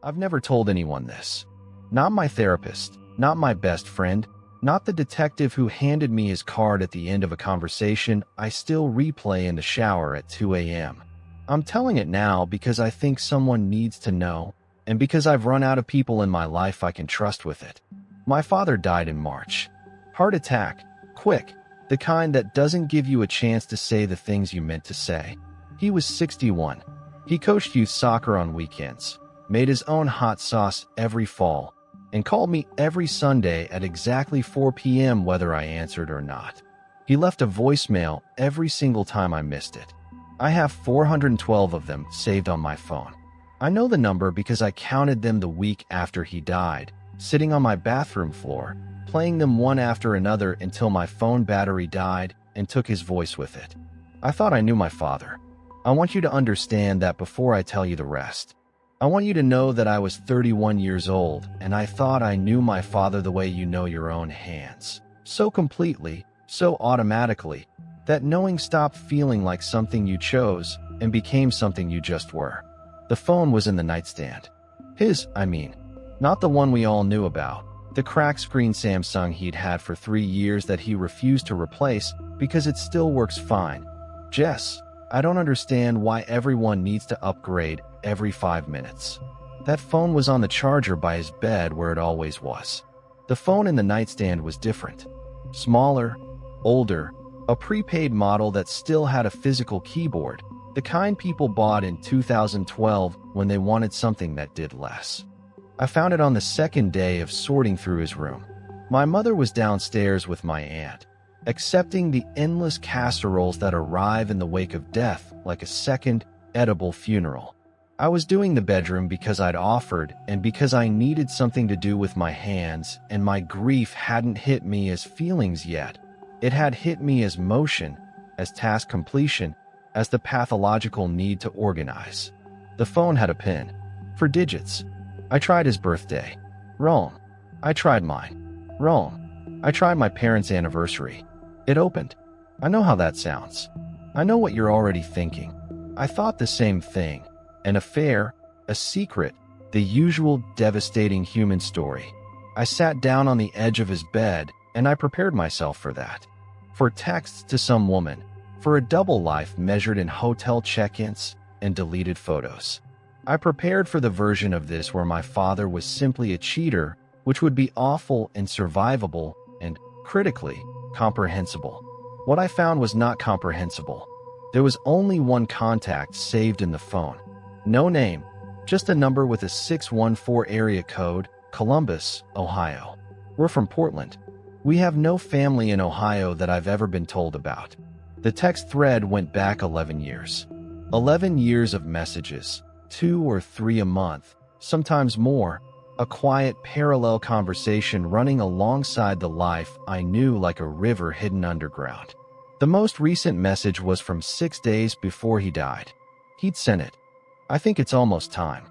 I've never told anyone this. Not my therapist, not my best friend, not the detective who handed me his card at the end of a conversation I still replay in the shower at 2 a.m. I'm telling it now because I think someone needs to know, and because I've run out of people in my life I can trust with it. My father died in March. Heart attack, quick, the kind that doesn't give you a chance to say the things you meant to say. He was 61. He coached youth soccer on weekends, made his own hot sauce every fall, and called me every Sunday at exactly 4 p.m. whether I answered or not. He left a voicemail every single time I missed it. I have 412 of them saved on my phone. I know the number because I counted them the week after he died, sitting on my bathroom floor, playing them one after another until my phone battery died and took his voice with it. I thought I knew my father. I want you to understand that before I tell you the rest. I want you to know that I was 31 years old and I thought I knew my father the way you know your own hands. So completely, so automatically, that knowing stopped feeling like something you chose and became something you just were. The phone was in the nightstand. His, I mean, not the one we all knew about. The cracked screen Samsung he'd had for 3 years that he refused to replace because it still works fine. Jess, I don't understand why everyone needs to upgrade every 5 minutes. That phone was on the charger by his bed where it always was. The phone in the nightstand was different. Smaller, older, a prepaid model that still had a physical keyboard, the kind people bought in 2012 when they wanted something that did less. I found it on the second day of sorting through his room. My mother was downstairs with my aunt, accepting the endless casseroles that arrive in the wake of death like a second, edible funeral. I was doing the bedroom because I'd offered and because I needed something to do with my hands, and my grief hadn't hit me as feelings yet. It had hit me as motion, as task completion, as the pathological need to organize. The phone had a pin. For digits. I tried his birthday. Wrong. I tried mine. Wrong. I tried my parents' anniversary. It opened. I know how that sounds. I know what you're already thinking. I thought the same thing. An affair, a secret, the usual devastating human story. I sat down on the edge of his bed, and I prepared myself for that. For texts to some woman. For a double life measured in hotel check-ins and deleted photos. I prepared for the version of this where my father was simply a cheater, which would be awful and survivable and, critically, comprehensible. What I found was not comprehensible. There was only one contact saved in the phone. No name, just a number with a 614 area code, Columbus, Ohio. We're from Portland. We have no family in Ohio that I've ever been told about. The text thread went back 11 years. 11 years of messages, 2 or 3 a month, sometimes more, a quiet parallel conversation running alongside the life I knew like a river hidden underground. The most recent message was from 6 days before he died. He'd sent it. I think it's almost time.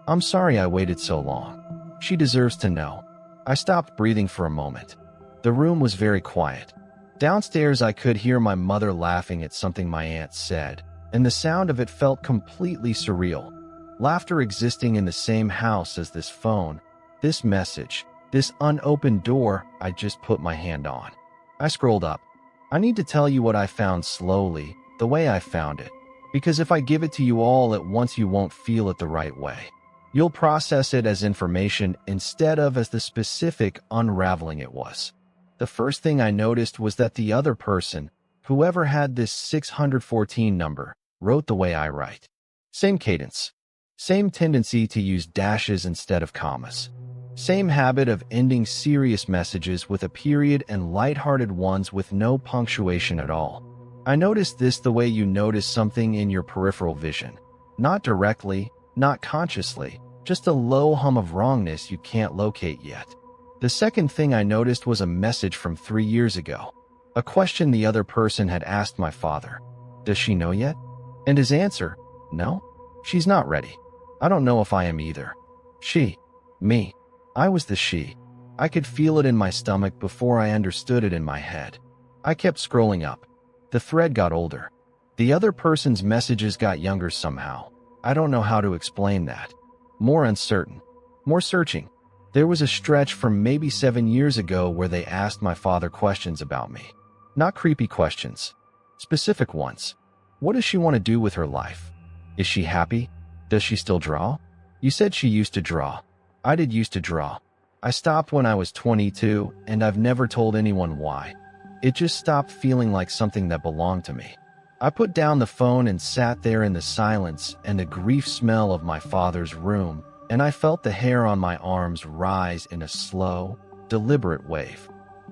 I'm sorry I waited so long. She deserves to know. I stopped breathing for a moment. The room was very quiet. Downstairs I could hear my mother laughing at something my aunt said, and the sound of it felt completely surreal. Laughter existing in the same house as this phone, this message, this unopened door I just put my hand on. I scrolled up. I need to tell you what I found slowly, the way I found it. Because if I give it to you all at once you won't feel it the right way. You'll process it as information instead of as the specific unraveling it was. The first thing I noticed was that the other person, whoever had this 614 number, wrote the way I write. Same cadence. Same tendency to use dashes instead of commas. Same habit of ending serious messages with a period and lighthearted ones with no punctuation at all. I noticed this the way you notice something in your peripheral vision. Not directly, not consciously, just a low hum of wrongness you can't locate yet. The second thing I noticed was a message from 3 years ago. A question the other person had asked my father. Does she know yet? And his answer, no, she's not ready. I don't know if I am either. She, me, I was the she. I could feel it in my stomach before I understood it in my head. I kept scrolling up. The thread got older. The other person's messages got younger somehow. I don't know how to explain that. More uncertain. More searching. There was a stretch from maybe 7 years ago where they asked my father questions about me. Not creepy questions. Specific ones. What does she want to do with her life? Is she happy? Does she still draw? You said she used to draw. I did used to draw. I stopped when I was 22, and I've never told anyone why. It just stopped feeling like something that belonged to me. I put down the phone and sat there in the silence and the grief smell of my father's room, and I felt the hair on my arms rise in a slow, deliberate wave.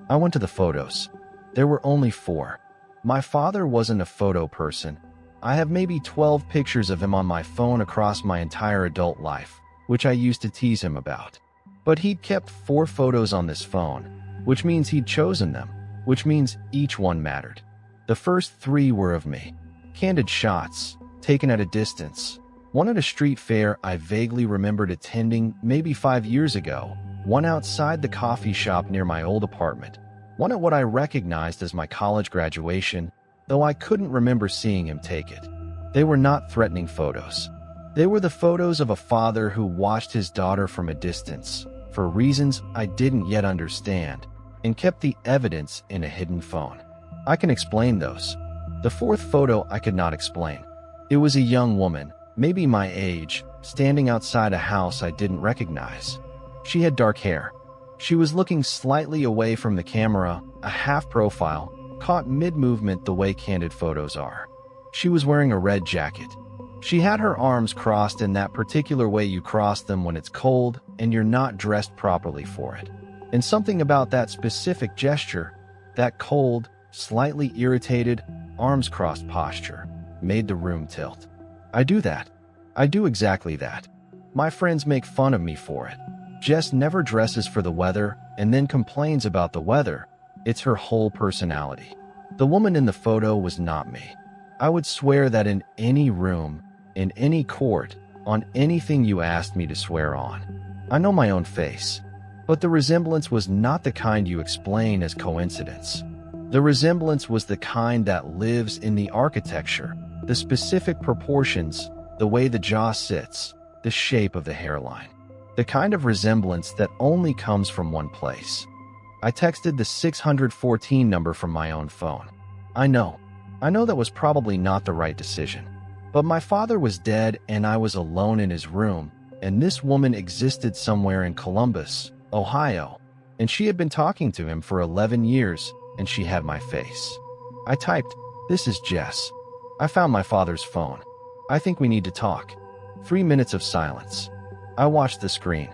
I went to the photos. There were only 4. My father wasn't a photo person. I have maybe 12 pictures of him on my phone across my entire adult life, which I used to tease him about. But he'd kept 4 photos on this phone, which means he'd chosen them, which means each one mattered. The first 3 were of me. Candid shots, taken at a distance. One at a street fair I vaguely remembered attending maybe 5 years ago. One outside the coffee shop near my old apartment. One at what I recognized as my college graduation, though I couldn't remember seeing him take it. They were not threatening photos. They were the photos of a father who watched his daughter from a distance, for reasons I didn't yet understand, and kept the evidence in a hidden phone. I can explain those. The 4th photo I could not explain. It was a young woman, maybe my age, standing outside a house I didn't recognize. She had dark hair. She was looking slightly away from the camera, a half-profile, caught mid-movement the way candid photos are. She was wearing a red jacket. She had her arms crossed in that particular way you cross them when it's cold and you're not dressed properly for it. And something about that specific gesture, that cold, slightly irritated, arms crossed posture, made the room tilt. I do that. I do exactly that. My friends make fun of me for it. Jess never dresses for the weather and then complains about the weather. It's her whole personality. The woman in the photo was not me. I would swear that in any room, in any court, on anything you asked me to swear on. I know my own face, but the resemblance was not the kind you explain as coincidence. The resemblance was the kind that lives in the architecture, the specific proportions, the way the jaw sits, the shape of the hairline. The kind of resemblance that only comes from one place. I texted the 614 number from my own phone. I know that was probably not the right decision. But my father was dead and I was alone in his room, and this woman existed somewhere in Columbus, Ohio, and she had been talking to him for 11 years, and she had my face. I typed, "This is Jess. I found my father's phone. I think we need to talk." 3 minutes of silence. I watched the screen.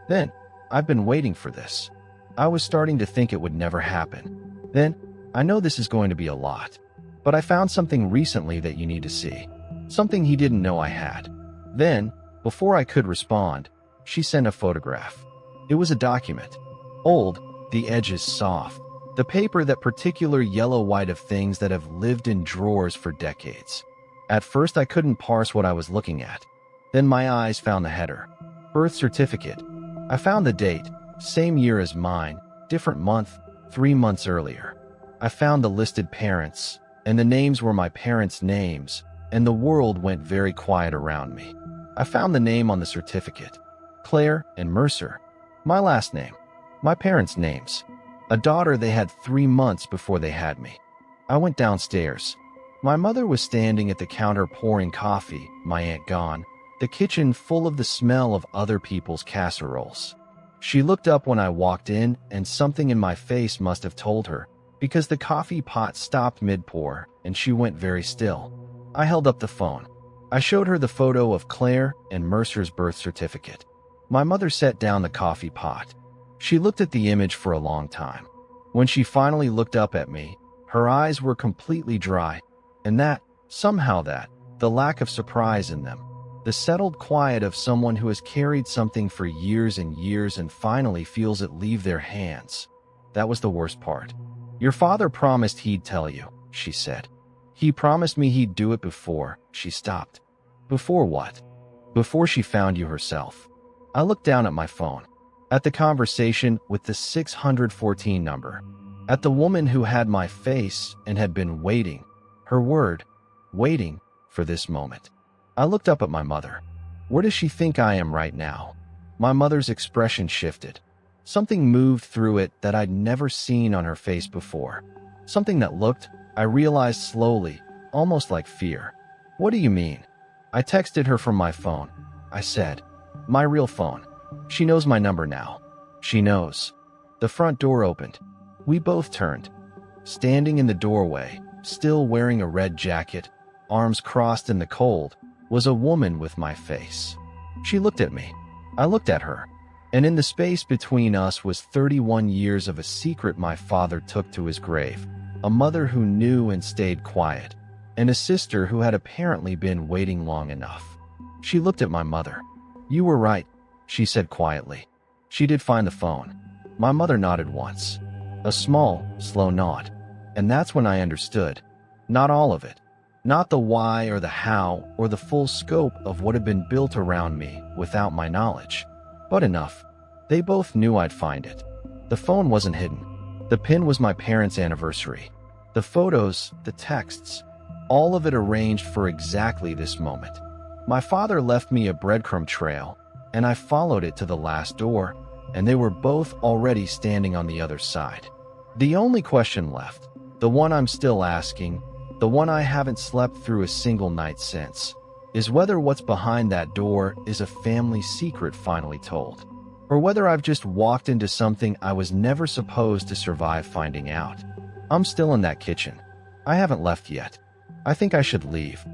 Then, I've been waiting for this. I was starting to think it would never happen. Then, I know this is going to be a lot, but I found something recently that you need to see. Something he didn't know I had. Then, before I could respond, she sent a photograph. It was a document. Old, the edges soft. The paper, that particular yellow-white of things that have lived in drawers for decades. At first I couldn't parse what I was looking at. Then my eyes found the header. Birth certificate. I found the date, same year as mine, different month, 3 months earlier. I found the listed parents, and the names were my parents' names, and the world went very quiet around me. I found the name on the certificate. Claire and Mercer. My last name. My parents' names. A daughter they had 3 months before they had me. I went downstairs. My mother was standing at the counter pouring coffee, my aunt gone, the kitchen full of the smell of other people's casseroles. She looked up when I walked in, and something in my face must have told her, because the coffee pot stopped mid-pour, and she went very still. I held up the phone. I showed her the photo of Claire and Mercer's birth certificate. My mother set down the coffee pot. She looked at the image for a long time. When she finally looked up at me, her eyes were completely dry, and the lack of surprise in them, the settled quiet of someone who has carried something for years and years and finally feels it leave their hands. That was the worst part. "Your father promised he'd tell you," she said. "He promised me he'd do it before." She stopped. "Before what?" "Before she found you herself." I looked down at my phone, at the conversation with the 614 number, at the woman who had my face and had been waiting, her word, waiting for this moment. I looked up at my mother. Where does she think I am right now? My mother's expression shifted. Something moved through it that I'd never seen on her face before. Something that looked, I realized slowly, almost like fear. "What do you mean?" I texted her from my phone. I said, "My real phone. She knows my number now. She knows." The front door opened. We both turned. Standing in the doorway, still wearing a red jacket, arms crossed in the cold, was a woman with my face. She looked at me. I looked at her. And in the space between us was 31 years of a secret my father took to his grave, a mother who knew and stayed quiet, and a sister who had apparently been waiting long enough. She looked at my mother. "You were right," she said quietly. "She did find the phone." My mother nodded once. A small, slow nod. And that's when I understood. Not all of it. Not the why or the how or the full scope of what had been built around me without my knowledge. But enough. They both knew I'd find it. The phone wasn't hidden. The pin was my parents' anniversary. The photos, the texts, all of it arranged for exactly this moment. My father left me a breadcrumb trail, and I followed it to the last door, and they were both already standing on the other side. The only question left, the one I'm still asking, the one I haven't slept through a single night since, is whether what's behind that door is a family secret finally told, or whether I've just walked into something I was never supposed to survive finding out. I'm still in that kitchen. I haven't left yet. I think I should leave,